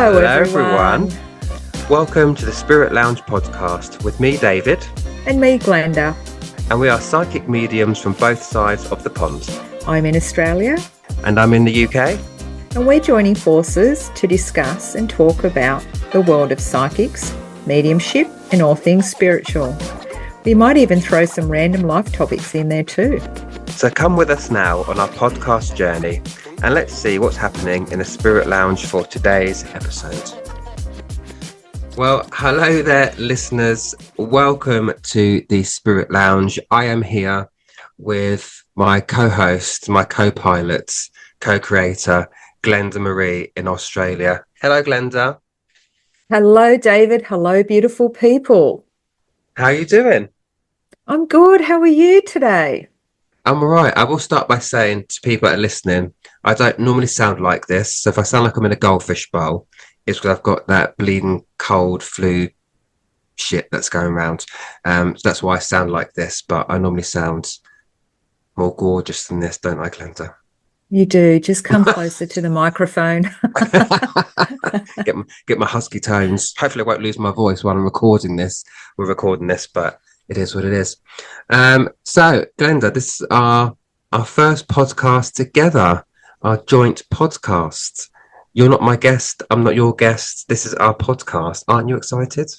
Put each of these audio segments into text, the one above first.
Hello everyone. Welcome to the Spirit Lounge podcast with me, David. And me, Glenda. And we are psychic mediums from both sides of the pond. I'm in Australia. And I'm in the UK. And we're joining forces to discuss and talk about the world of psychics, mediumship, and all things spiritual. We might even throw some random life topics in there too. So come with us now on our podcast journey and let's see what's happening in the Spirit Lounge for today's episode. Well, hello there, listeners. Welcome to the Spirit Lounge. I am here with my co-host, my co-pilot, co-creator, Glenda-Marie in Australia. Hello, Glenda. Hello, David. Hello, beautiful people. How are you doing? I'm good. How are you today? I'm all right. I will start by saying to people that are listening, I don't normally sound like this. So if I sound like I'm in a goldfish bowl, it's because I've got that bleeding cold flu shit that's going around. So that's why I sound like this. But I normally sound more gorgeous than this, don't I, Glenda? You do. Just come closer to the microphone. get my husky tones. Hopefully I won't lose my voice while I'm recording this. We're recording this, but it is what it is. So, Glenda, this is our first podcast together, our joint podcast. You're not my guest. I'm not your guest. This is our podcast. Aren't you excited?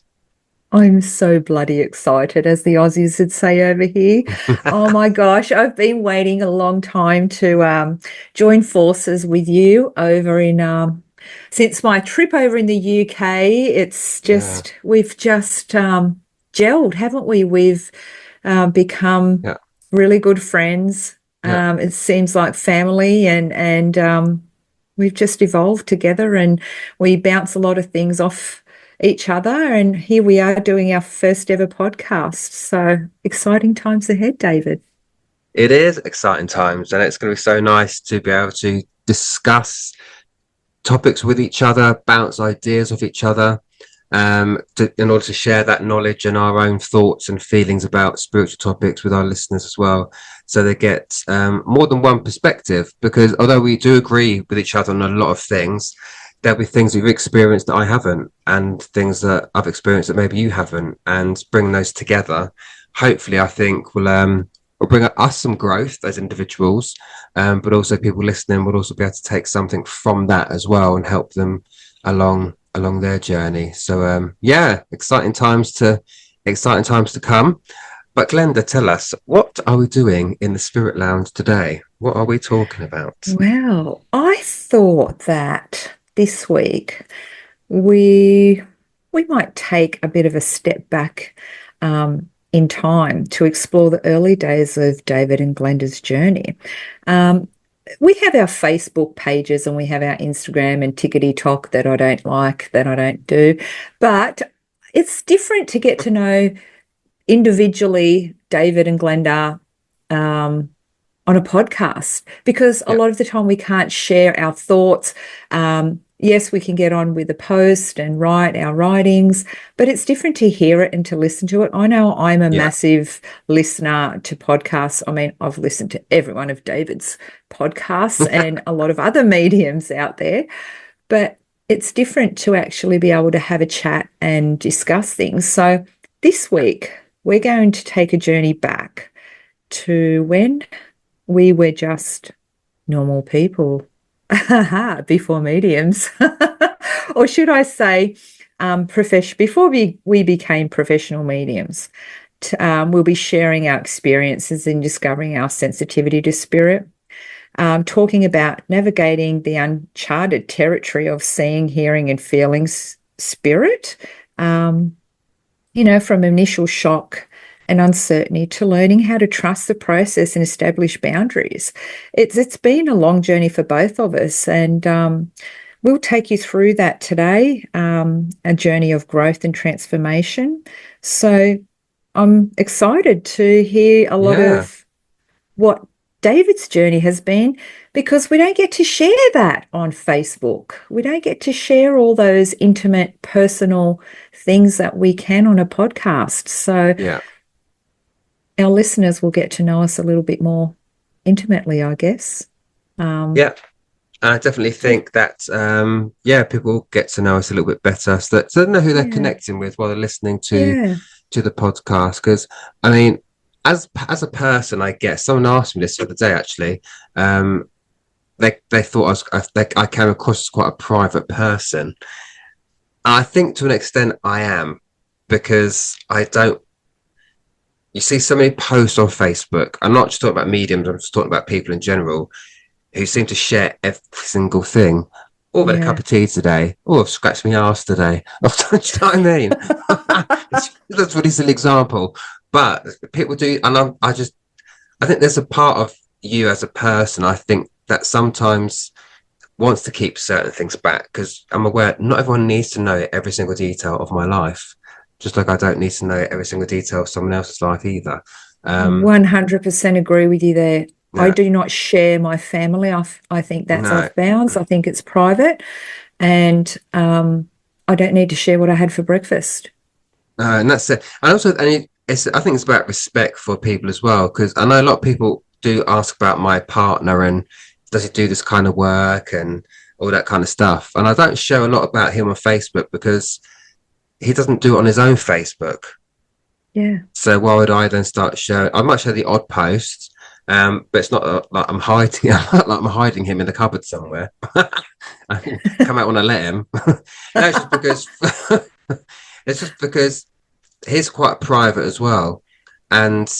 I'm so bloody excited, as the Aussies would say over here. Oh my gosh, I've been waiting a long time to join forces with you over in since my trip over in the UK. It's just we've just gelled, haven't we? We've become really good friends. It seems like family, and we've just evolved together, and we bounce a lot of things off each other, and here we are doing our first ever podcast. So exciting times ahead, David. It is exciting times, and it's going to be so nice to be able to discuss topics with each other, bounce ideas off each other, in order to share that knowledge and our own thoughts and feelings about spiritual topics with our listeners as well, so they get more than one perspective, because although we do agree with each other on a lot of things, there'll be things that you've experienced that I haven't, and things that I've experienced that maybe you haven't, and bringing those together, hopefully, I think will bring us some growth as individuals, but also people listening will also be able to take something from that as well and help them along their journey. So exciting times to come. But Glenda, tell us, what are we doing in the Spirit Lounge today? What are we talking about? Well, I thought that this week we might take a bit of a step back in time to explore the early days of David and Glenda's journey. We have our Facebook pages and we have our Instagram and tickety-tock that I don't like, that I don't do. But it's different to get to know individually David and Glenda on a podcast, because a lot of the time we can't share our thoughts. Yes, we can get on with the post and write our writings, but it's different to hear it and to listen to it. I know I'm a massive listener to podcasts. I mean, I've listened to every one of David's podcasts and a lot of other mediums out there, but it's different to actually be able to have a chat and discuss things. So this week, we're going to take a journey back to when we were just normal people. Before mediums, or should I say before we became professional mediums. We'll be sharing our experiences in discovering our sensitivity to spirit, talking about navigating the uncharted territory of seeing, hearing and feeling spirit, from initial shock and uncertainty to learning how to trust the process and establish boundaries. It's been a long journey for both of us, and we'll take you through that today, a journey of growth and transformation. So I'm excited to hear a lot of what David's journey has been, because we don't get to share that on Facebook. We don't get to share all those intimate, personal things that we can on a podcast. So our listeners will get to know us a little bit more intimately, I guess. And I definitely think that, people get to know us a little bit better, so they know who they're Yeah, connecting with while they're listening yeah, to the podcast. Because I mean, as a person, I guess someone asked me this the other day. Actually, they thought I came across as quite a private person. And I think to an extent I am, because I don't. You see so many posts on Facebook. I'm not just talking about mediums. I'm just talking about people in general who seem to share every single thing. Oh, I've had a cup yeah. of tea today. Oh, I've scratched my arse today. Do you know what I mean? That's a really silly example. But people do, and I think there's a part of you as a person, I think, that sometimes wants to keep certain things back, because I'm aware not everyone needs to know every single detail of my life. Just like I don't need to know every single detail of someone else's life either. Um, 100% agree with you there. I yeah, do not share my family. I think that's no, off bounds. I think it's private. And I don't need to share what I had for breakfast. and that's it. And also, I think it's about respect for people as well, because I know a lot of people do ask about my partner and does he do this kind of work and all that kind of stuff. And I don't share a lot about him on Facebook because he doesn't do it on his own Facebook. Yeah. So why would I then start showing? I might show the odd post, but it's not like I'm hiding. Like I'm hiding him in the cupboard somewhere. I can come out when I let him. No, it's just because it's just because he's quite private as well, and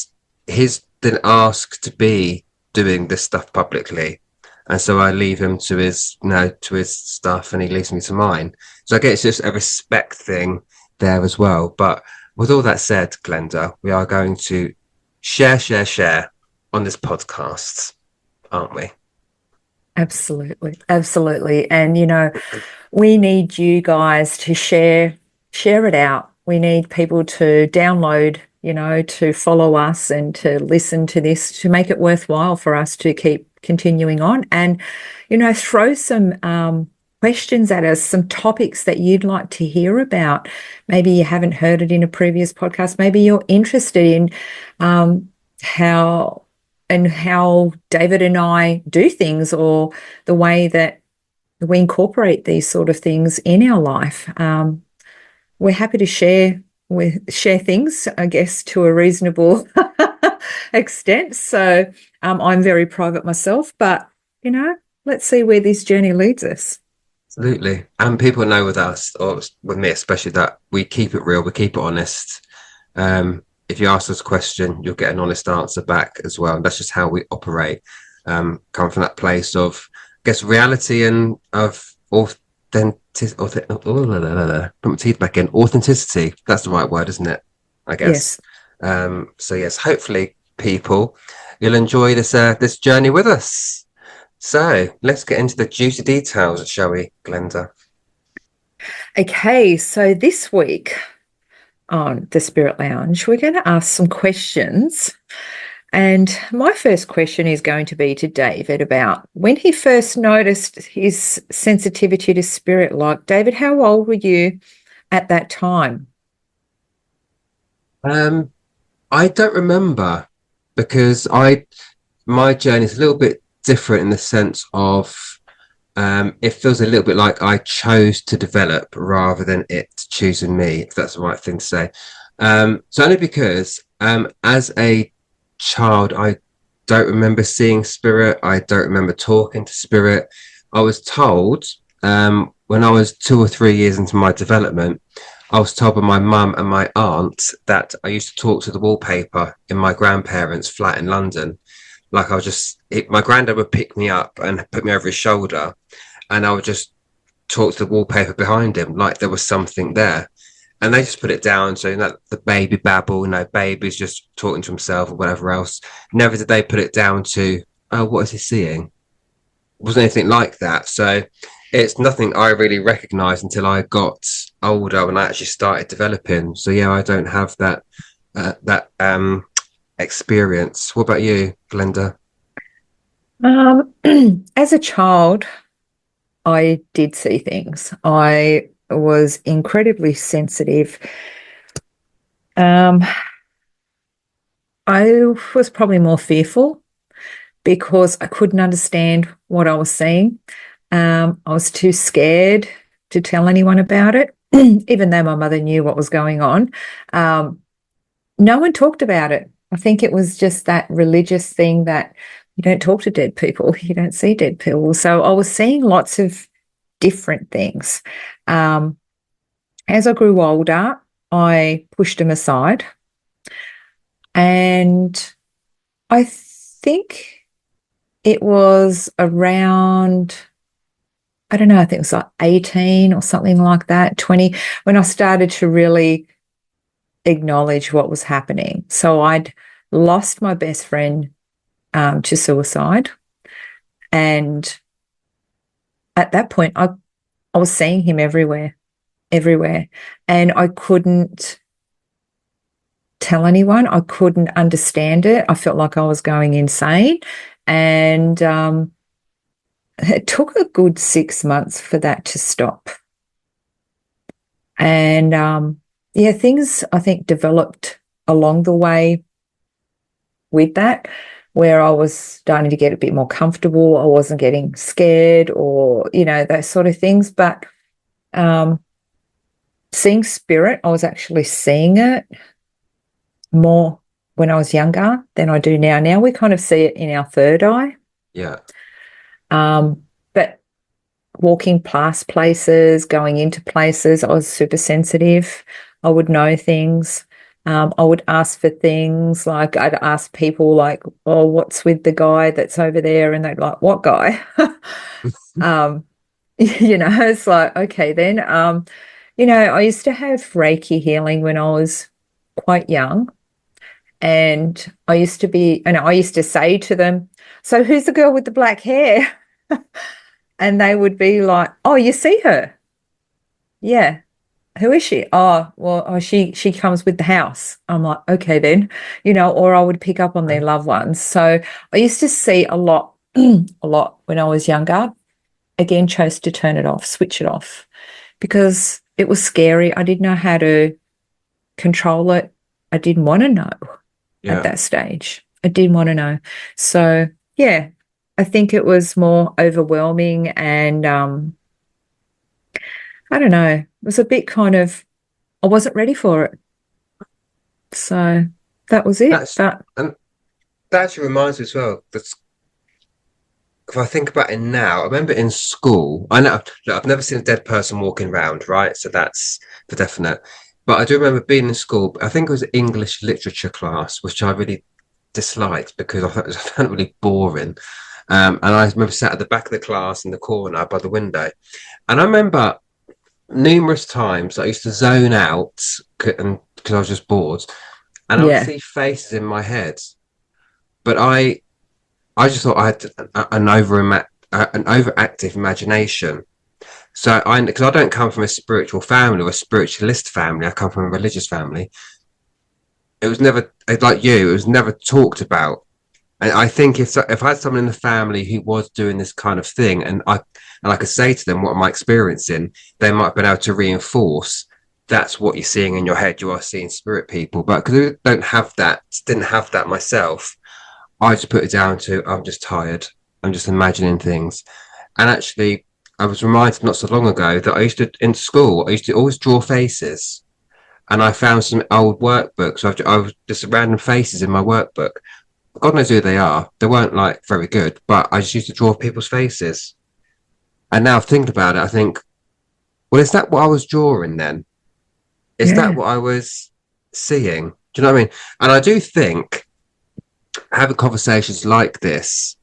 he's been asked to be doing this stuff publicly, and so I leave him to his, to his stuff, and he leaves me to mine. So I guess it's just a respect thing there as well. But with all that said, Glenda, we are going to share on this podcast, aren't we? Absolutely. Absolutely. And, we need you guys to share it out. We need people to download, to follow us and to listen to this to make it worthwhile for us to keep continuing on and, throw some questions at us, some topics that you'd like to hear about. Maybe you haven't heard it in a previous podcast. Maybe you're interested in how how David and I do things, or the way that we incorporate these sort of things in our life. We're happy to share things, I guess, to a reasonable extent. So I'm very private myself, but let's see where this journey leads us. Absolutely. And people know with us, or with me especially, that we keep it real, we keep it honest. If you ask us a question, you'll get an honest answer back as well. And that's just how we operate. Coming from that place of, I guess, reality and of authenticity. Put my teeth back in. Authenticity. That's the right word, isn't it? I guess. Yes. So yes, hopefully, people, you'll enjoy this journey with us. So let's get into the juicy details, shall we, Glenda? Okay, so this week on the Spirit Lounge, we're going to ask some questions. And my first question is going to be to David about when he first noticed his sensitivity to spirit. Like, David, how old were you at that time? I don't remember, because my journey is a little bit different in the sense of, it feels a little bit like I chose to develop rather than it choosing me, if that's the right thing to say. So only because, as a child, I don't remember seeing spirit. I don't remember talking to spirit. I was told, when I was 2 or 3 years into my development, I was told by my mum and my aunt that I used to talk to the wallpaper in my grandparents' flat in London. Like my granddad would pick me up and put me over his shoulder, and I would just talk to the wallpaper behind him like there was something there. And they just put it down. So, the baby babble, baby's just talking to himself or whatever else. Never did they put it down to, oh, what is he seeing? It wasn't anything like that. So it's nothing I really recognized until I got older, when I actually started developing. So yeah, I don't have that experience. What about you, Glenda? Um, as a child, I did see things. I was incredibly sensitive. Um, I was probably more fearful because I couldn't understand what I was seeing. I was too scared to tell anyone about it, even though my mother knew what was going on. Um, no one talked about it. I think it was just that religious thing that you don't talk to dead people, you don't see dead people. So I was seeing lots of different things. Um, as I grew older, I pushed them aside. And I think it was around, I don't know, I think it was like 18 or something like that, 20, when I started to really acknowledge what was happening. So I'd lost my best friend to suicide. And at that point, I was seeing him everywhere, everywhere. And I couldn't tell anyone. I couldn't understand it. I felt like I was going insane. And it took a good 6 months for that to stop. And yeah, things I think developed along the way with that, where I was starting to get a bit more comfortable. I wasn't getting scared or, those sort of things. But seeing spirit, I was actually seeing it more when I was younger than I do now. Now we kind of see it in our third eye. Yeah. But walking past places, going into places, I was super sensitive. I would know things. I would ask for things, like I'd ask people like, oh, what's with the guy that's over there? And they'd like, what guy? um, it's like, okay, then. I used to have Reiki healing when I was quite young. And I used to say to them, so who's the girl with the black hair? And they would be like, oh, you see her? Yeah. Who is she? Oh, well, she comes with the house. I'm like, okay then, or I would pick up on their loved ones. So I used to see a lot, a lot when I was younger. Again, chose to turn it off, switch it off, because it was scary. I didn't know how to control it. I didn't want to know at Yeah. that stage. I didn't want to know. So yeah, I think it was more overwhelming and I don't know. It was a bit kind of, I wasn't ready for it. So that was it. That's But and that actually reminds me as well. That's if I think about it now, I remember in school. I know look, I've never seen a dead person walking around, right? So that's for definite. But I do remember being in school. I think it was English literature class, which I really disliked because I found it really boring. And I remember sat at the back of the class in the corner by the window. And I remember numerous times I used to zone out because I was just bored, and I would yeah, see faces in my head. But I just thought I had an overactive imagination. So because I don't come from a spiritual family or a spiritualist family, I come from a religious family. It was never like you. It was never talked about. And I think if I had someone in the family who was doing this kind of thing, and I could say to them what am I experiencing, they might have been able to reinforce that's what you're seeing in your head. You are seeing spirit people, but because I didn't have that myself, I just put it down to I'm just tired. I'm just imagining things. And actually, I was reminded not so long ago that in school, I used to always draw faces. And I found some old workbooks. I was just random faces in my workbook. God knows who they are. They weren't like very good, but I just used to draw people's faces. And now thinking about it, I think, well, is that what I was drawing then? Is that yeah, what I was seeing? Do you know what I mean? And I do think having conversations like this,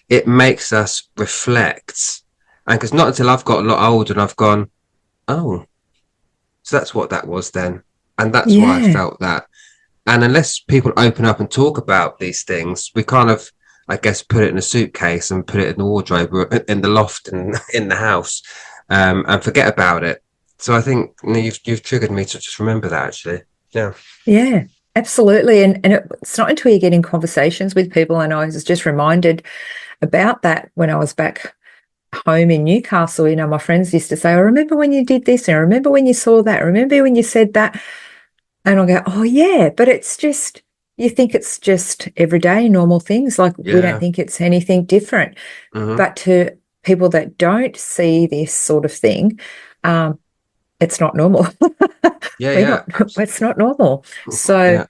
it makes us reflect. And because not until I've got a lot older and I've gone, oh, so that's what that was then. And that's why I yeah, felt that. And unless people open up and talk about these things, we kind of, I guess, put it in a suitcase and put it in the wardrobe or in the loft and in the house, and forget about it. So I think you've triggered me to just remember that actually. Yeah. yeah, absolutely. And it's not until you get in conversations with people, and I was just reminded about that when I was back home in Newcastle. My friends used to say, I remember when you did this, and I remember when you saw that, I remember when you said that. And I'll go, oh, yeah, but it's just, you think it's just everyday normal things. Like we don't Yeah. think it's anything different. Hmm. But to people that don't see this sort of thing, it's not normal. Yeah, We're yeah, not, it's not normal. So, yeah,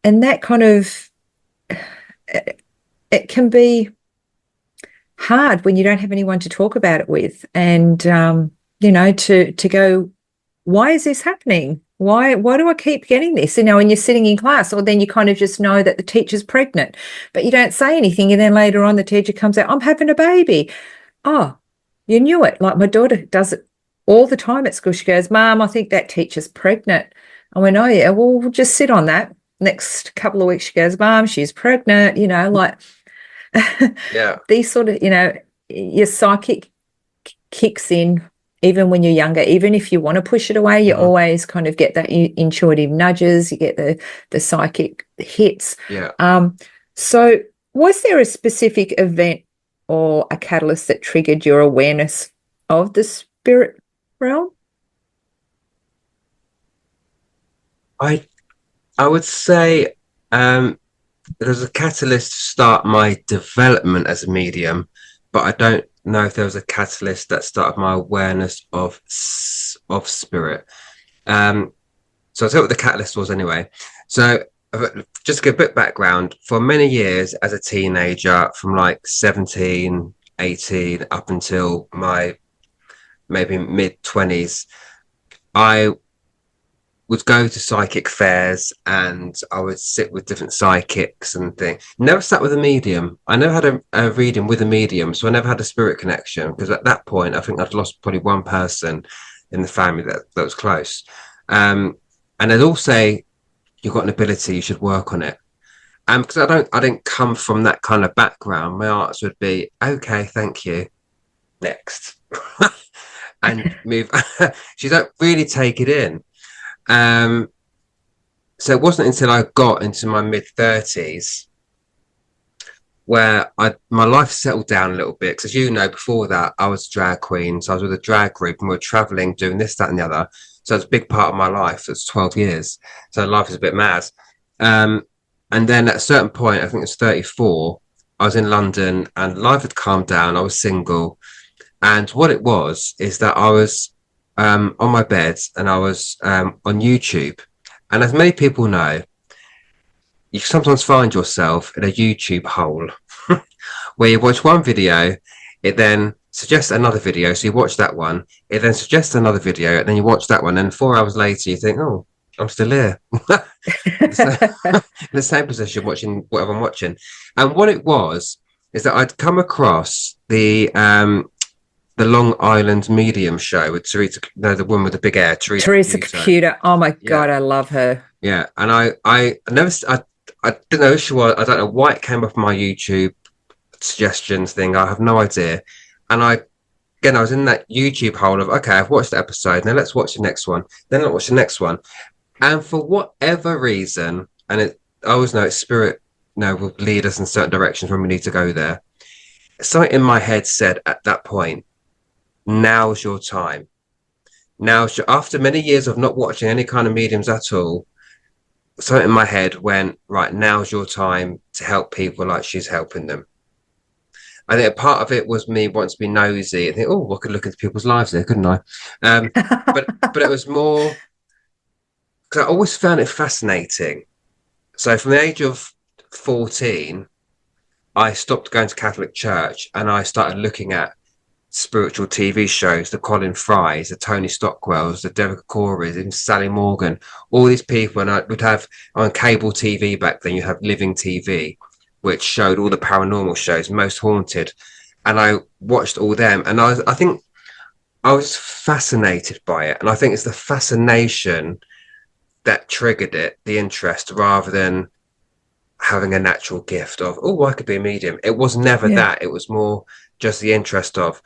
and that kind of, it can be hard when you don't have anyone to talk about it with. And, to go, why is this happening? Why do I keep getting this? And you're sitting in class, or then you kind of just know that the teacher's pregnant, but you don't say anything. And then later on, the teacher comes out, I'm having a baby. Oh, you knew it. Like my daughter does it all the time at school. She goes, Mom, I think that teacher's pregnant. I went, oh, yeah, well, we'll just sit on that. Next couple of weeks, she goes, Mom, she's pregnant. Like yeah. these sort of, your psychic kicks in even when you're younger. Even if you want to push it away, you Hmm. always kind of get that intuitive nudges, you get the psychic hits. Yeah. So was there a specific event or a catalyst that triggered your awareness of the spirit realm? I I would say there was a catalyst to start my development as a medium, but I don't know if there was a catalyst that started my awareness of spirit. Um, so I'll tell you what the catalyst was anyway. So just to give a bit of background, for many years as a teenager, from like 17, 18, up until my maybe mid 20s, I would go to psychic fairs and I would sit with different psychics and things. Never sat with a medium. I never had a reading with a medium, so I never had a spirit connection because at that point I think I'd lost probably one person in the family that was close. And they'd all say, "You've got an ability, you should work on it." And because I didn't come from that kind of background, my answer would be, "Okay, thank you. Next." And move. She don't really take it in. Um, so it wasn't until I got into my mid 30s where my life settled down a little bit. Because as you know, before that, I was a drag queen. So I was with a drag group and we were traveling, doing this, that, and the other. So it's a big part of my life. It's 12 years. So life is a bit mad. Um, and then at a certain point, I think it was 34, I was in London and life had calmed down. I was single. And what it was is that I was on my bed and I was on YouTube. And as many people know, you sometimes find yourself in a YouTube hole where you watch one video, it then suggests another video. So you watch that one, it then suggests another video, and then you watch that one. And 4 hours later, you think, oh, I'm still here. So, in the same position, watching whatever I'm watching. And what it was is that I'd come across the Long Island Medium show with Teresa, no, the woman with the big hair, Teresa Teresa Caputo. Computer. Oh my Yeah, God, I love her. yeah. And I never, I didn't know who she was. I don't know why it came up my YouTube suggestions thing. I have no idea. And again, I was in that YouTube hole of, okay, I've watched the episode. Now let's watch the next one. Then let's watch the next one. And for whatever reason, I always know it's spirit, will lead us in certain directions when we need to go there. Something in my head said at that point, now's your time. After many years of not watching any kind of mediums at all, something in my head went, right, now's your time to help people like she's helping them. I think a part of it was me wanting to be nosy and think, oh, I could look into people's lives there, couldn't I? But it was more because I always found it fascinating. So from the age of 14, I stopped going to Catholic church and I started looking at spiritual TV shows, the Colin Frys, the Tony Stockwells, the Derek Corys, even Sally Morgan, all these people. And I would have on cable TV back then, you have Living TV, which showed all the paranormal shows, Most Haunted. And I watched all them. And I think I was fascinated by it. And I think it's the fascination that triggered it, the interest, rather than having a natural gift of, oh, I could be a medium. It was never Yeah. that. It was more just the interest of,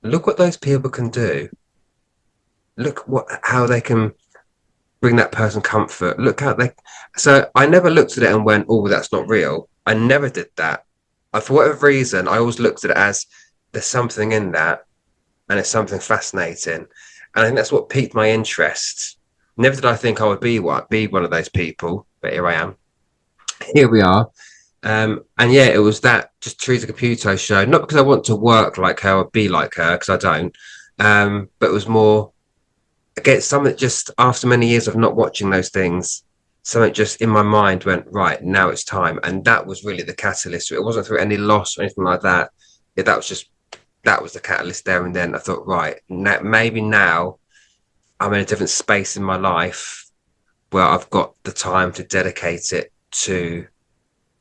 look what those people can do. Look how they can bring that person comfort. Look how they. So I never looked at it and went, "Oh, that's not real." I never did that. For whatever reason, I always looked at it as there's something in that, and it's something fascinating, and I think that's what piqued my interest. Never did I think I would be one of those people, but here I am. Here we are. And yeah, it was that just Teresa Caputo show. Not because I want to work like her or be like her, because I don't. But it was more again something just after many years of not watching those things, something just in my mind went right now it's time, and that was really the catalyst. It wasn't through any loss or anything like that. That was just that was the catalyst there and then. I thought right now, maybe now I'm in a different space in my life where I've got the time to dedicate it to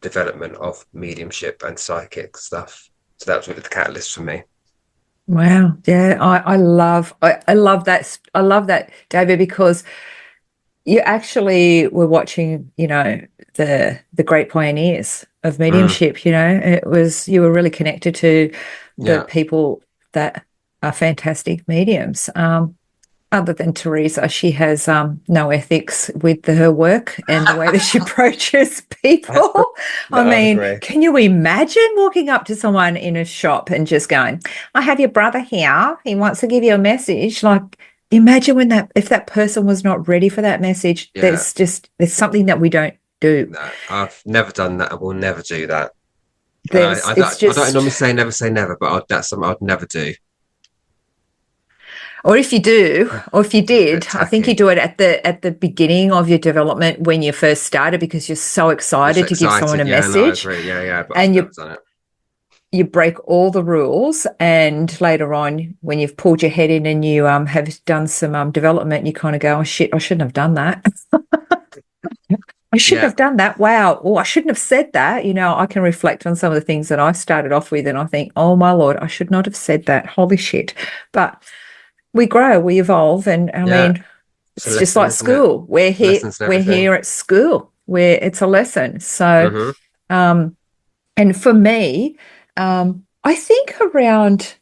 development of mediumship and psychic stuff. So that was really the catalyst for me. Wow. Yeah, I love that. I love that, David, because you actually were watching, the great pioneers of Mm, mediumship, you were really connected to the yeah. people that are fantastic mediums. Other than Teresa, she has no ethics with her work and the way that she approaches people. I No, I'd mean, agree. can you imagine walking up to someone in a shop and just going, I have your brother here. He wants to give you a message. Like, imagine if that person was not ready for that message, Yeah. there's something that we don't do. No, I've never done that. I will never do that. And It's I don't normally just, say never, but that's something I'd never do. or if you do, or if you It's a did, bit I think you tacky. do it at the beginning of your development when you first started because you're so You're so excited to give someone a excited. Yeah, no, I message, agree. Yeah, yeah, but I've and never done it. you break all the rules, and later on when you've pulled your head in and you have done some development, you kind of go, oh shit, I shouldn't have done that. I shouldn't Yeah, have done that. Wow. Oh, I shouldn't have said that. I can reflect on some of the things that I started off with and I think, oh my Lord, I should not have said that. Holy shit. But we grow, we evolve, and I yeah. mean, It's a it's just lesson, like isn't it? school. Lessons and We're everything. here at school where it's a lesson. So, Hmm. um, and for me, I think around,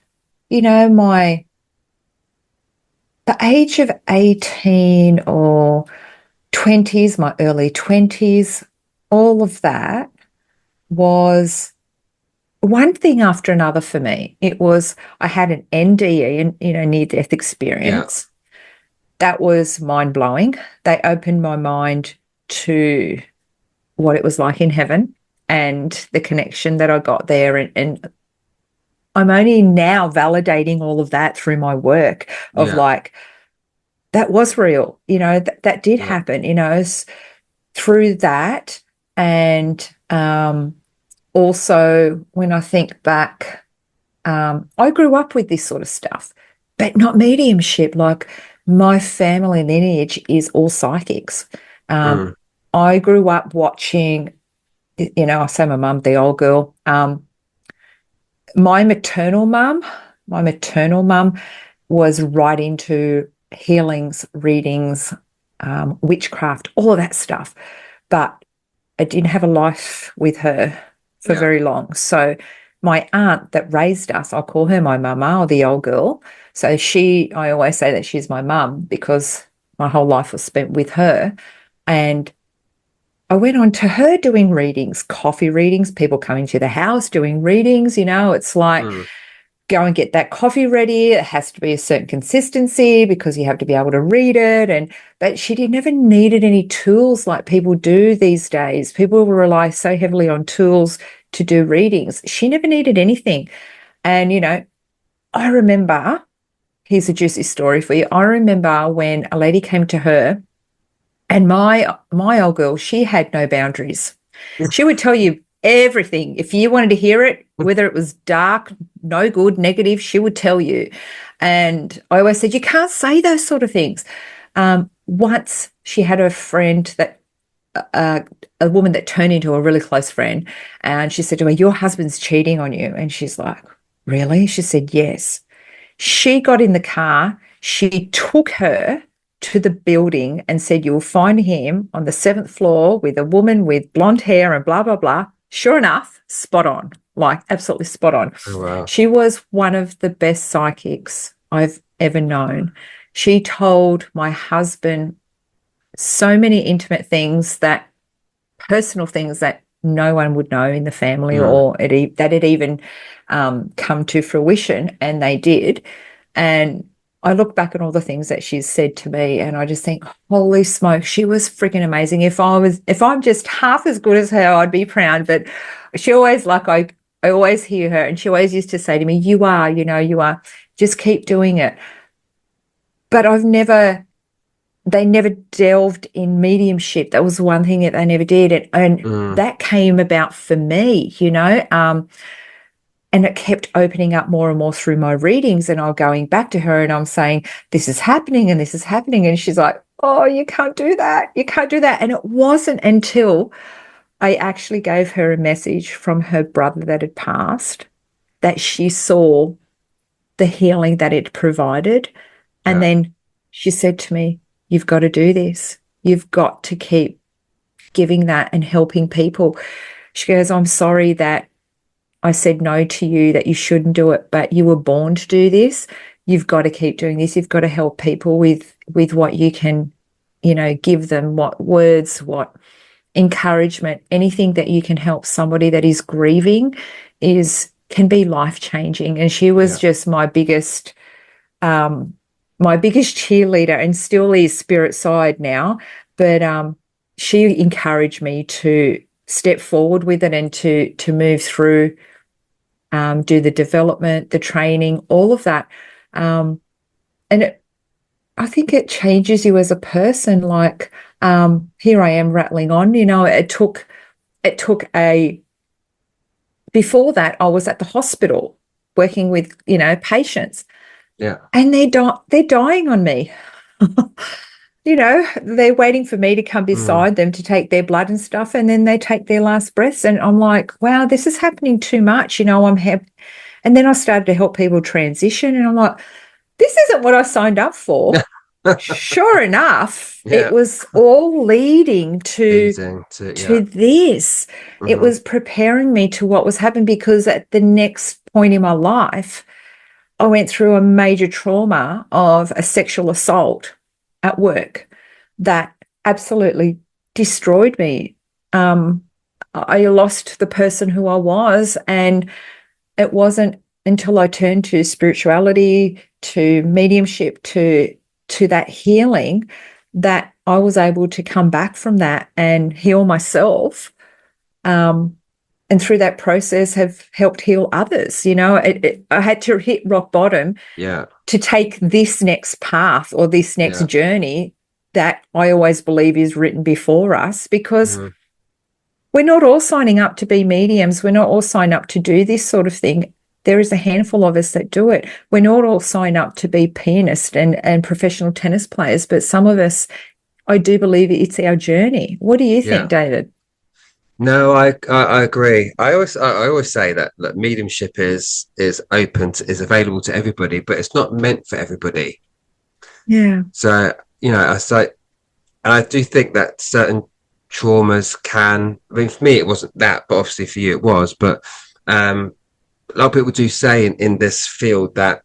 my the age of 18 or 20s, my early 20s, all of that was one thing after another for me. It was, I had an NDE, and near death Yeah, experience. That was mind blowing. They opened my mind to what it was like in heaven and the connection that I got there. And I'm only now validating all of that through my work of yeah, like, that was real, that did yeah. happen, through that. And also, when I think back, I grew up with this sort of stuff, but not mediumship. Like my family lineage is all psychics. Um, Mm, I grew up watching, I say my mum, the old girl. My maternal mum, my maternal mum was right into healings, readings, witchcraft, all of that stuff. But I didn't have a life with her for yeah, very long. So my aunt that raised us, I'll call her my mama or the old girl. So I always say that she's my mum because my whole life was spent with her. And I went on to her doing readings, coffee readings, people coming to the house doing readings. It's like, mm, go and get that coffee ready. It has to be a certain consistency because you have to be able to read it. But never needed any tools like people do these days. People rely so heavily on tools to do readings. She never needed anything. And, I remember, here's a juicy story for you. I remember when a lady came to her, and my old girl, she had no boundaries. She would tell you everything. If you wanted to hear it, whether it was dark, no good, negative, she would tell you. And I always said, you can't say those sort of things. Once she had a friend uh, a woman that turned into a really close friend, and she said to her, your husband's cheating on you. And she's like, really? She said, yes. She got in the car. She took her to the building and said, you'll find him on the seventh floor with a woman with blonde hair and blah, blah, blah. Sure enough, spot on, like absolutely spot on. oh wow. She was one of the best psychics I've ever known. She told my husband so many intimate things, that personal things that no one would know in the family, Mm, or that had even come to fruition, and they did. And I look back at all the things that she's said to me and I just think, holy smoke, she was freaking amazing. If I'm just half as good as her, I'd be proud. But she always I always hear her and she always used to say to me, you are, you are, just keep doing it. But they never delved in mediumship. That was one thing that they never did. And that came about for me, and it kept opening up more and more through my readings. And I'm going back to her and I'm saying, this is happening and this is happening. And she's like, oh, you can't do that. You can't do that. And it wasn't until I actually gave her a message from her brother that had passed that she saw the healing that it provided. And then she said to me, you've got to do this. You've got to keep giving that and helping people. She goes, I'm sorry that I said no to you, that you shouldn't do it, but you were born to do this. You've got to keep doing this. You've got to help people with what you can, give them, what words, what encouragement, anything that you can help somebody that is grieving can be life-changing. And she was just my biggest cheerleader and still is spirit side now. But she encouraged me to step forward with it and to move through, do the development, the training, all of that. And I think it changes you as a person. Like, here I am rattling on, before that I was at the hospital working with, patients. Yeah. And they're dying on me. They're waiting for me to come beside them to take their blood and stuff, and then they take their last breaths. And I'm like, wow, this is happening too much. I'm happy. And then I started to help people transition, and I'm like, this isn't what I signed up for. Sure enough, it was all leading to this. It was preparing me to what was happening, because at the next point in my life, I went through a major trauma of a sexual assault at work that absolutely destroyed me. I lost the person who I was, and it wasn't until I turned to spirituality, to mediumship, to that healing, that I was able to come back from that and heal myself. And through that process have helped heal others. I had to hit rock bottom to take this next path or this next journey that I always believe is written before us, because we're not all signing up to be mediums. We're not all signed up to do this sort of thing. There is a handful of us that do it. We're not all signed up to be pianists and professional tennis players, but some of us, I do believe it's our journey. What do you think, David? No, I agree. I always say that mediumship is open is available to everybody, but it's not meant for everybody. Yeah. So I do think that certain traumas can. I mean, for me, it wasn't that, but obviously for you, it was. But a lot of people do say in this field that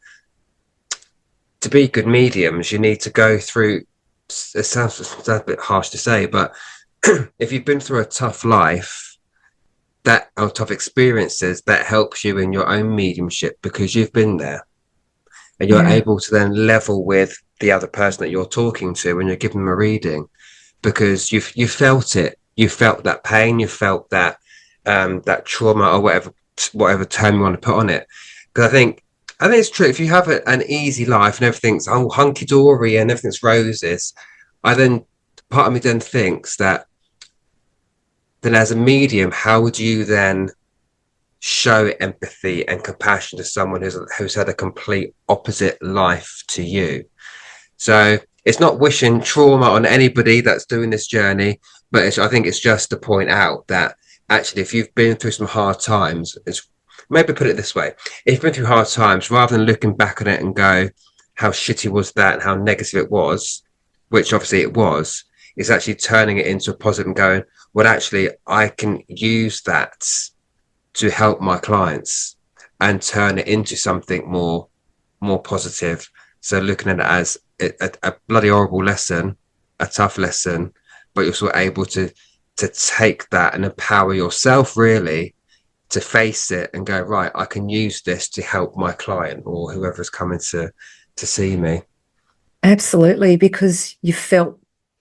to be good mediums, you need to go through. It sounds a bit harsh to say, but if you've been through a tough life, or tough experiences, that helps you in your own mediumship, because you've been there and you're able to then level with the other person that you're talking to when you're giving them a reading, because you felt it, you felt that pain, you felt that that trauma, or whatever term you want to put on it. Because I think it's true. If you have an easy life and everything's hunky dory and everything's roses, part of me then thinks that then as a medium, how would you then show empathy and compassion to someone who's had a complete opposite life to you? So it's not wishing trauma on anybody that's doing this journey, but I think it's just to point out that actually, if you've been through some hard times, maybe put it this way: if you've been through hard times, rather than looking back on it and go, how shitty was that and how negative it was, which obviously it was, it's actually turning it into a positive and going, well, actually, I can use that to help my clients and turn it into something more positive. So looking at it as a bloody horrible lesson, a tough lesson, but you're sort of able to take that and empower yourself really to face it and go, right, I can use this to help my client or whoever's coming to see me. Absolutely, because you felt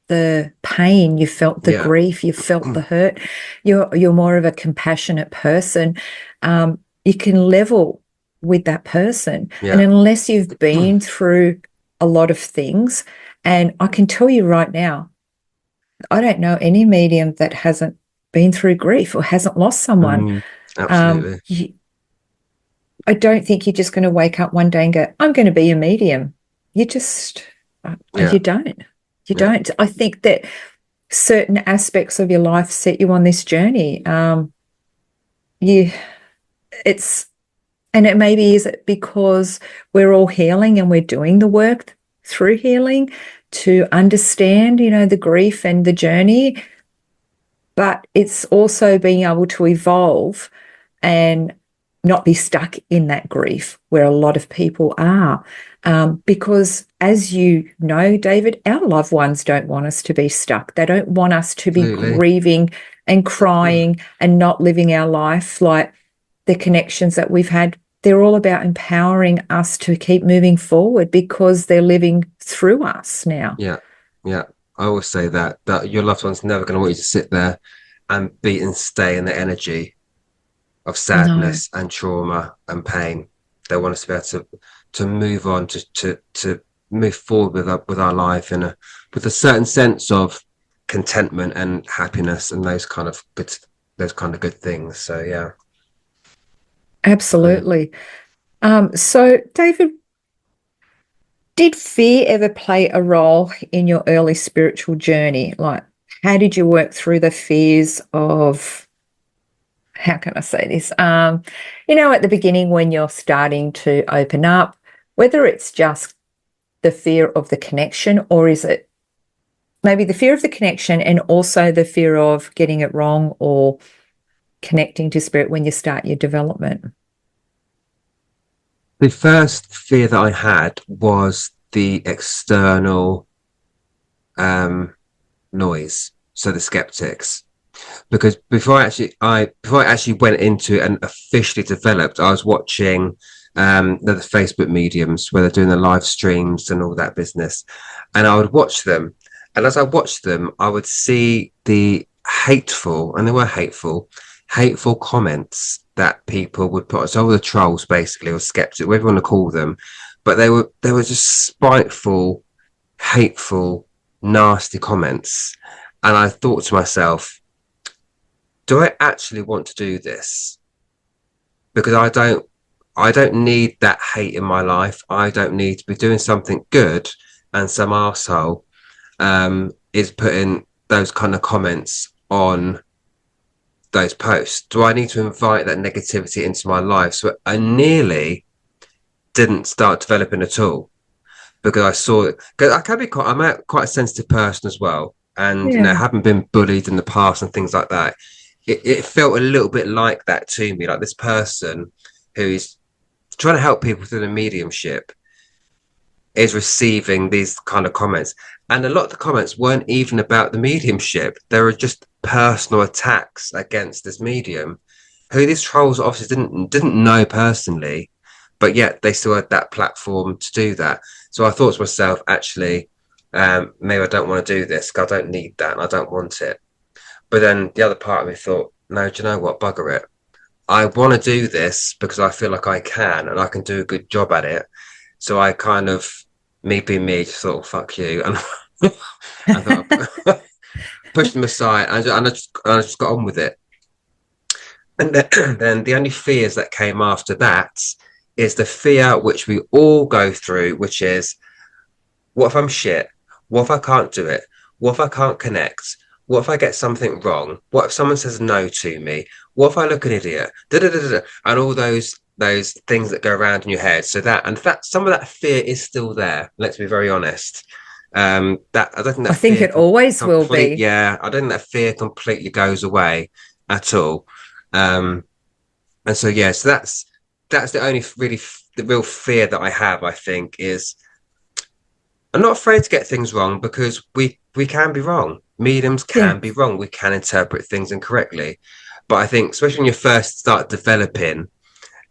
the pain, you felt the Yeah. grief, you felt the hurt. You're more of a compassionate person. You can level with that person, and Yeah. unless you've been through a lot of things, and I can tell you right now, I don't know any medium that hasn't been through grief or hasn't lost someone. Mm, Um, absolutely. you, I don't think you're just going to wake up one day and go, I'm going to be a medium. You just, Yeah. you don't. You Yeah. don't. I think that certain aspects of your life set you on this journey. You, it's, and it maybe is it because we're all healing and we're doing the work through healing to understand, the grief and the journey, but it's also being able to evolve and not be stuck in that grief where a lot of people are. Because as you know, David, our loved ones don't want us to be stuck. They don't want us to be Absolutely. grieving and crying and not living our life like the connections that we've had. They're all about empowering us to keep moving forward because they're living through us now. Yeah. Yeah. I always say that your loved one's never going to want you to sit there and be and stay in the energy of No, sadness and trauma and pain. They want us to be able to move on, to move forward with our life in a with a certain sense of contentment and happiness and those kind of good things. So yeah. So absolutely. So, David, did fear ever play a role in your early spiritual journey? Like, how did you work through the fears of, how can I say this? At the beginning when you're starting to open up, whether it's just the fear of the connection or is it maybe the fear of the connection and also the fear of getting it wrong or connecting to spirit when you start your development? the first fear that I had was the external um, noise. So the skeptics, because before I actually went into it and officially developed, I was watching the Facebook mediums where they're doing the live streams and all that business, and I would watch them, and as I watched them, I would see the hateful, and they were hateful comments that people would put. So all the trolls, basically, or skeptics, whatever you want to call them, but they were just spiteful, hateful, nasty comments, and I thought to myself, do I actually want to do this? Because I don't need that hate in my life. I don't need to be doing something good and some arsehole is putting those kind of comments on those posts. Do I need to invite that negativity into my life? So I nearly didn't start developing at all because I saw it. Because I'm quite a sensitive person as well. And, Yeah. having been bullied in the past and things like that, it felt a little bit like that to me, like this person who is trying to help people through the mediumship is receiving these kind of comments. And a lot of the comments weren't even about the mediumship. They were just personal attacks against this medium who these trolls obviously didn't know personally, but yet they still had that platform to do that. So I thought to myself, actually, maybe I don't want to do this because I don't need that and I don't want it. But then the other part of me thought, no, do you know what? Bugger it. I want to do this because I feel like I can and I can do a good job at it. So I kind of, me being me, just thought, fuck you. And I thought, pushed them aside and I just got on with it. And then the only fears that came after that is the fear which we all go through, which is, what if I'm shit? What if I can't do it? What if I can't connect? What if I get something wrong? What if someone says no to me? What if I look an idiot? Da, da, da, da, da. And all those things that go around in your head. So that some of that fear is still there. Let's be very honest. That I don't think I that think fear it always will be. yeah, I don't think that fear completely goes away at all. Um, and so yeah, so that's the only really the real fear that I have. I think is I'm not afraid to get things wrong because we can be wrong. Mediums Yeah. can be wrong. We can interpret things incorrectly. But I think, especially when you first start developing,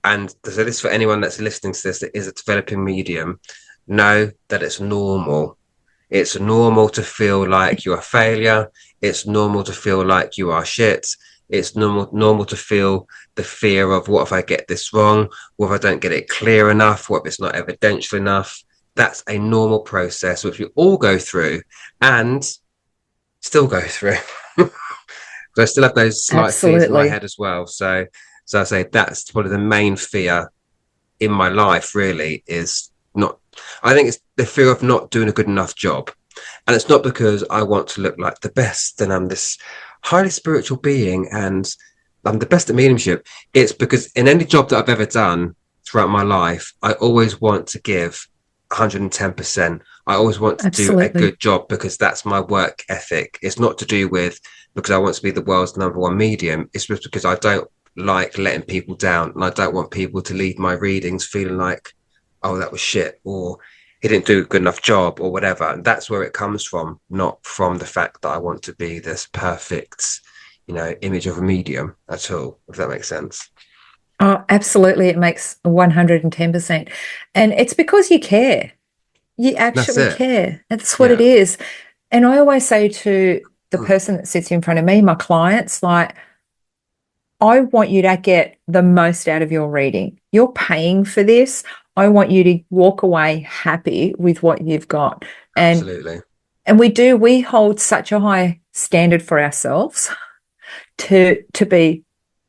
and so this for anyone that's listening to this that is a developing medium, know that it's normal. It's normal to feel like you're a failure. It's normal to feel like you are shit. It's normal to feel the fear of, what if I get this wrong? What if I don't get it clear enough? What if it's not evidential enough? That's a normal process which we all go through and still go through. So I still have those slight fears in my Absolutely. head as well. So I say that's probably the main fear in my life, really, is not, I think it's the fear of not doing a good enough job. And it's not because I want to look like the best and I'm this highly spiritual being and I'm the best at mediumship. It's because in any job that I've ever done throughout my life, I always want to give 110%. I always want to do a Absolutely. good job because that's my work ethic. It's not to do with because I want to be the world's number one medium. It's just because I don't like letting people down and I don't want people to leave my readings feeling like, oh, that was shit, or he didn't do a good enough job, or whatever. And that's where it comes from, not from the fact that I want to be this perfect, image of a medium at all, if that makes sense. Oh, absolutely. It makes 110%. And it's because you care. You That's actually it. care. That's what it Yeah. is. And I always say to the person that sits in front of me, my clients, like, I want you to get the most out of your reading. You're paying for this. I want you to walk away happy with what you've got. And Absolutely. we hold such a high standard for ourselves to be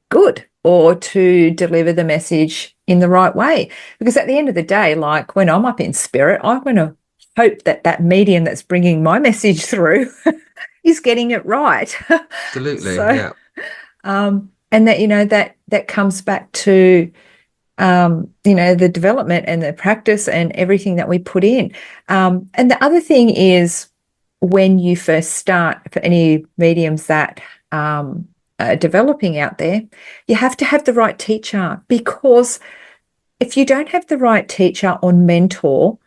good or to deliver the message in the right way. Because at the end of the day, like when I'm up in spirit, I want to hope that that medium that's bringing my message through is getting it right. Absolutely. So, Yeah. and that, that comes back to, the development and the practice and everything that we put in. And the other thing is when you first start, for any mediums that are developing out there, you have to have the right teacher, because if you don't have the right teacher or mentor,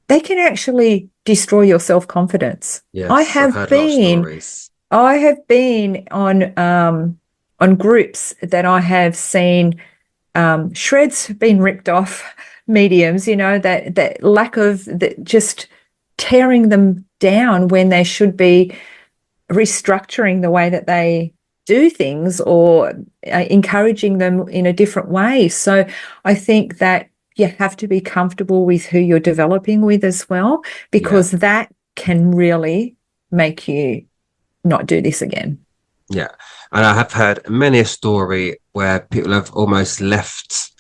they can actually destroy your self-confidence. I Yes. I've have heard a lot of been stories. I have been on groups that I have seen shreds being ripped off mediums, that lack of just tearing them down when they should be restructuring the way that they do things, or encouraging them in a different way. So I think that you have to be comfortable with who you're developing with as well, Yeah. because that can really make you not do this again. Yeah. And I have heard many a story where people have almost left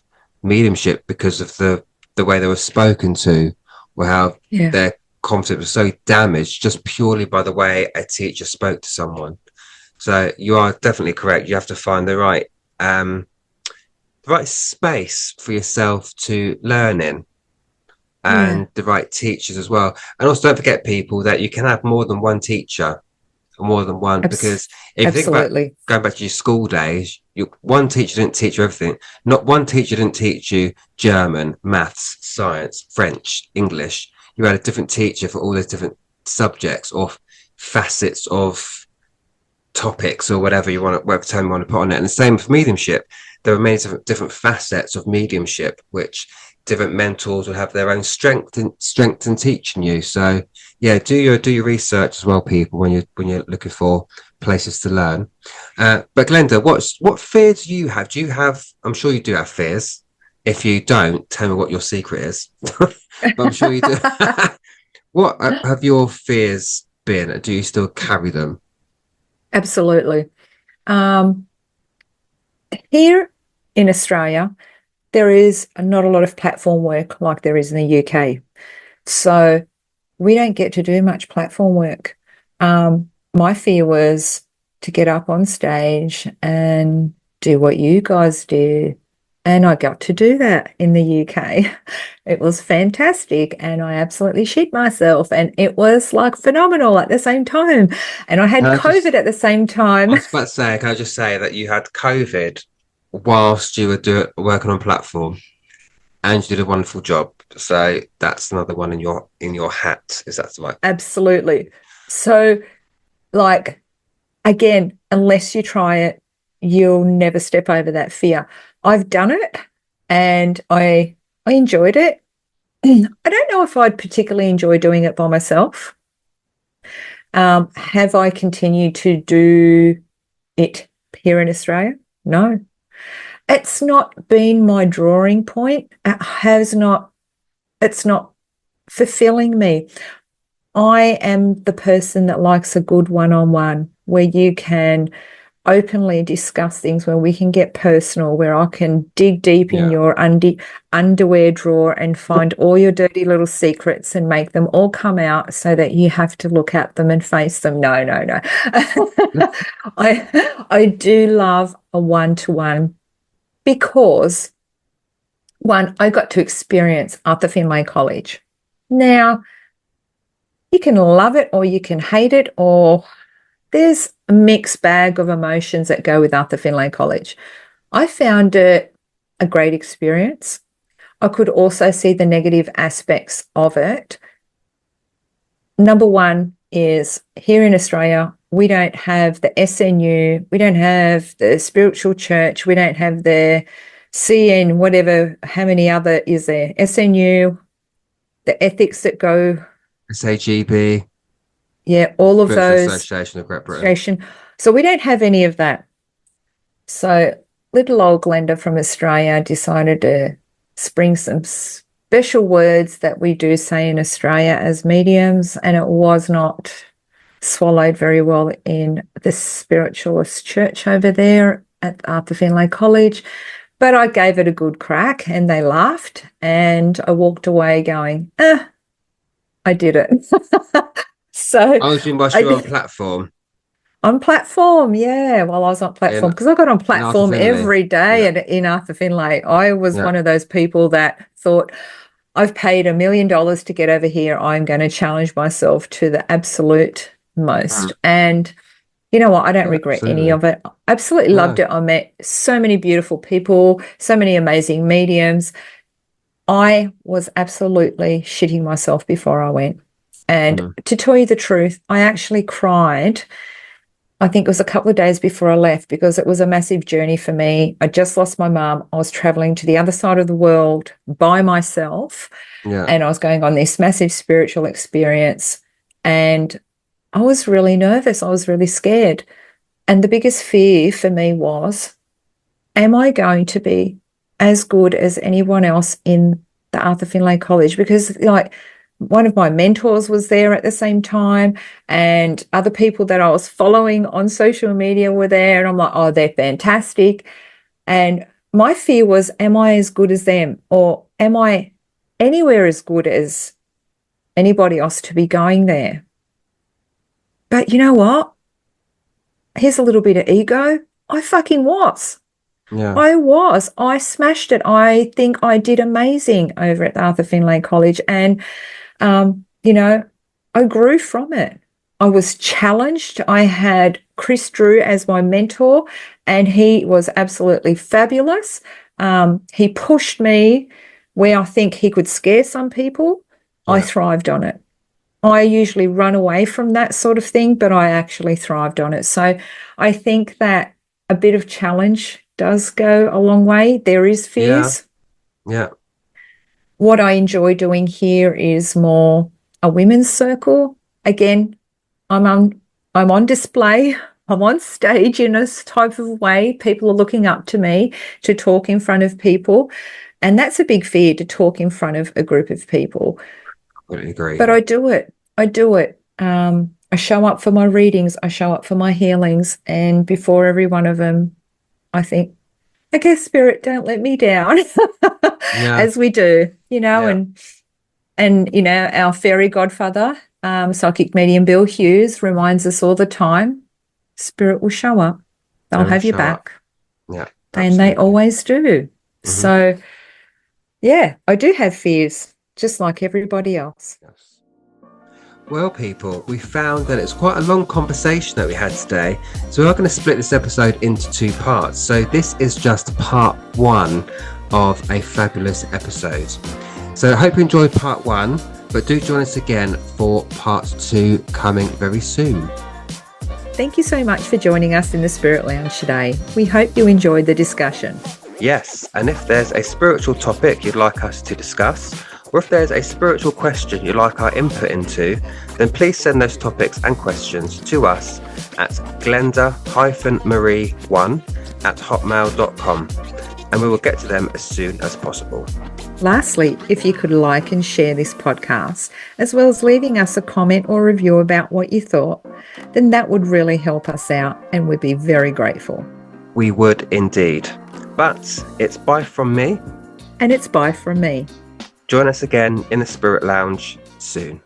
mediumship because of the way they were spoken to, or how Yeah. their confidence was so damaged just purely by the way a teacher spoke to someone. So you are definitely correct. You have to find the right space for yourself to learn in, Yeah. and the right teachers as well. And also don't forget, people, that you can have more than one teacher, or more than one, Abs- because if you think about Absolutely. going back to your school days, one teacher didn't teach you everything. Not one teacher didn't teach you German, maths, science, French, English. You had a different teacher for all those different subjects or facets of topics, or whatever you want, whatever term you want to put on it. And the same with mediumship. There are many different facets of mediumship, which different mentors will have their own strength in teaching you. So yeah, do your research as well, people, when you're looking for places to learn. But Glenda, what fears do you have? Do you have? I'm sure you do have fears. If you don't, tell me what your secret is. But I'm sure you do. What have your fears been? Do you still carry them? Absolutely. Um, Here in Australia, there is not a lot of platform work like there is in the UK. So we don't get to do much platform work. My fear was to get up on stage and do what you guys do. And I got to do that in the UK. It was fantastic. And I absolutely shit myself. And it was like phenomenal at the same time. And I Can had I COVID just at the same I time. was about to say, can I just say that you had COVID whilst you were working on platform, and you did a wonderful job. So that's another one in your hat. Is that right? Absolutely. So, like, again, unless you try it, you'll never step over that fear. I've done it and I enjoyed it. I don't know if I'd particularly enjoy doing it by myself. Have I continued to do it here in Australia? No. It's not been my drawing point. It's not fulfilling me. I am the person that likes a good one-on-one where you can openly discuss things, where we can get personal, where I can dig deep in Yeah. your underwear drawer and find all your dirty little secrets and make them all come out so that you have to look at them and face them. No, no, no. I do love a one-to-one because, one, I got to experience Arthur Findlay College. Now, you can love it or you can hate it, or there's a mixed bag of emotions that go with Arthur Findlay College. I found it a great experience. I could also see the negative aspects of it. Number one is, here in Australia, we don't have the SNU, we don't have the spiritual church, we don't have the CN, whatever, how many other is there? SNU, the ethics that go, SAGB, yeah, all of Spiritual those. Association of Great Britain. So we don't have any of that. So little old Glenda from Australia decided to spring some special words that we do say in Australia as mediums, and it was not swallowed very well in the spiritualist church over there at Arthur Findlay College. But I gave it a good crack and they laughed, and I walked away going, I did it. So I was whilst you were on platform. on platform, yeah. Well, I was on platform because I got on platform every day in Arthur Findlay. I was one of those people that thought, I've paid $1 million to get over here. I'm going to challenge myself to the absolute most. And you know what? I don't regret any of it. Absolutely loved it. I met so many beautiful people, so many amazing mediums. I was absolutely shitting myself before I went. And to tell you the truth, I actually cried. I think it was a couple of days before I left, because it was a massive journey for me. I just lost my mum. I was traveling to the other side of the world by myself. And I was going on this massive spiritual experience. And I was really nervous. I was really scared. And the biggest fear for me was, am I going to be as good as anyone else in the Arthur Findlay College? Because, like, one of my mentors was there at the same time, and other people that I was following on social media were there, and I'm like, oh, they're fantastic. And my fear was, am I as good as them, or am I anywhere as good as anybody else to be going there? But you know what? Here's a little bit of ego. I fucking was. I was. I smashed it. I think I did amazing over at the Arthur Findlay College. And you know, I grew from it. I was challenged. I had Chris Drew as my mentor, and he was absolutely fabulous. He pushed me where I think he could scare some people. I thrived on it. I usually run away from that sort of thing, but I actually thrived on it. So I think that a bit of challenge does go a long way. There is fears. What I enjoy doing here is more a women's circle. Again, I'm on display. I'm on stage in a type of way. People are looking up to me to talk in front of people. And that's a big fear, to talk in front of a group of people. I agree. But I do it. I show up for my readings. I show up for my healings. And before every one of them, I think, okay, Spirit, don't let me down, as we do, you know, and, you know, our fairy godfather, psychic medium Bill Hughes, reminds us all the time, Spirit will show up. They'll have your back. Yeah. And they always do. So, yeah, I do have fears, just like everybody else. Well, people, we found that it's quite a long conversation that we had today. So we are going to split this episode into 2 parts. So this is just part 1 of a fabulous episode. So I hope you enjoyed part 1, but do join us again for part 2 coming very soon. Thank you so much for joining us in the Spirit Lounge today. We hope you enjoyed the discussion. Yes, and if there's a spiritual topic you'd like us to discuss, or if there's a spiritual question you'd like our input into, then please send those topics and questions to us at glenda-marie1@hotmail.com, and we will get to them as soon as possible. Lastly, if you could like and share this podcast, as well as leaving us a comment or review about what you thought, then that would really help us out and we'd be very grateful. We would indeed. But it's bye from me. And it's bye from me. Join us again in the Spirit Lounge soon.